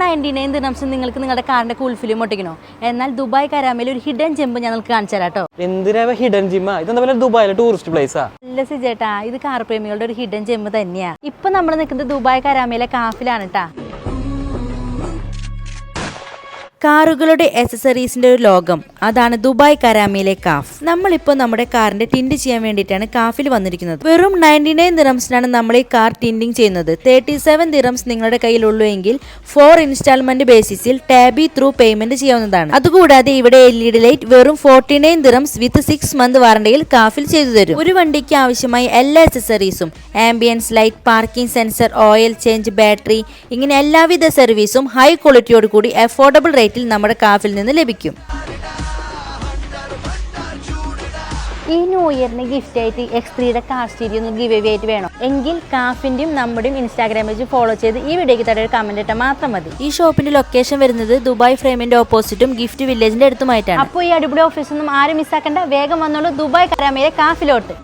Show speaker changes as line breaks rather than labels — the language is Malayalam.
99 ദിർഹംസ് നിങ്ങൾക്ക് നിങ്ങളുടെ കാറിന്റെ കൂൾഫിലും ഒട്ടിക്കണോ? എന്നാൽ ദുബായ് കരാമയിൽ ഒരു ഹിഡൻ ജെമ്പ് ഞാൻ നിങ്ങൾക്ക് കാണിച്ചു തരാം കേട്ടോ.
എന്തിനാ ഹിഡൻ ജിമ്മ? ഇതെന്താ പോലെ ദുബായിലെ ടൂറിസ്റ്റ് പ്ലേസാ?
അല്ല സിജേട്ടാ, ഇത് കാർ പ്രേമികളുടെ ഒരു ഹിഡൻ ജെമ്പ് തന്നെയാ. ഇപ്പൊ നമ്മൾ നിൽക്കുന്നത് ദുബായ് കരാമയിലെ കാഫിലാണ് കേട്ടാ. കാറുകളുടെ അക്സസറീസിന്റെ ഒരു ലോകം, അതാണ് ദുബായ് കരാമയിലെ കാഫ്. നമ്മളിപ്പോൾ നമ്മുടെ കാറിന്റെ ടിൻഡ് ചെയ്യാൻ വേണ്ടിയിട്ടാണ് കാഫിൽ വന്നിരിക്കുന്നത്. വെറും 99 ദിർഹംസിനാണ് നമ്മൾ ഈ കാർ ടിൻഡിങ് ചെയ്യുന്നത്. 37 ദിർഹംസ് നിങ്ങളുടെ കയ്യിലുള്ളൂ എങ്കിൽ 4 ഇൻസ്റ്റാൾമെന്റ് ബേസിസിൽ ടാബി ത്രൂ പേയ്മെന്റ് ചെയ്യാവുന്നതാണ്. അതുകൂടാതെ ഇവിടെ LED ലൈറ്റ് വെറും 49 ദിർഹംസ് വിത്ത് 6 മന്ത് വാറണ്ടിയിൽ കാഫിൽ ചെയ്തു തരും. ഒരു വണ്ടിക്ക് ആവശ്യമായ എല്ലാ അക്സസറീസും, ambience light, parking sensor, oil change, battery, ഇങ്ങനെ എല്ലാവിധ സർവീസും ഹൈ ക്വാളിറ്റിയോട് കൂടി അഫോർഡബിൾ റേറ്റ് നമ്മുടെ കാഫിൽ നിന്ന് ലഭിക്കും. ഈ ന്യൂ ഇയറിന് ഗിഫ്റ്റ് ആയിട്ട് X3യുടെ കാർ സ്റ്റീരിയോ ഒന്ന് ഗിവ് അവേ ആയിട്ട് വേണം എങ്കിൽ കാഫിന്റെയും നമ്മുടെയും ഇൻസ്റ്റാഗ്രാം പേജ് ഫോളോ ചെയ്ത് ഈ വീഡിയോക്ക് താഴെ ഒരു കമന്റ് ഇട്ടാൽ മാത്രം മതി. ഈ ഷോപ്പിന്റെ ലൊക്കേഷൻ വരുന്നത് ദുബായ് ഫ്രെയിമിന്റെ ഓപ്പോസിറ്റും ഗിഫ്റ്റ് വില്ലേജിന്റെ അടുത്തുമായിട്ടാണ്. അപ്പോൾ ഈ അടിപൊളി ഓഫീസൊന്നും ആരും മിസ്സാക്കണ്ട, വേഗം വന്നോളൂ ദുബായ് കരാമയിലെ കാഫിലോട്ട്.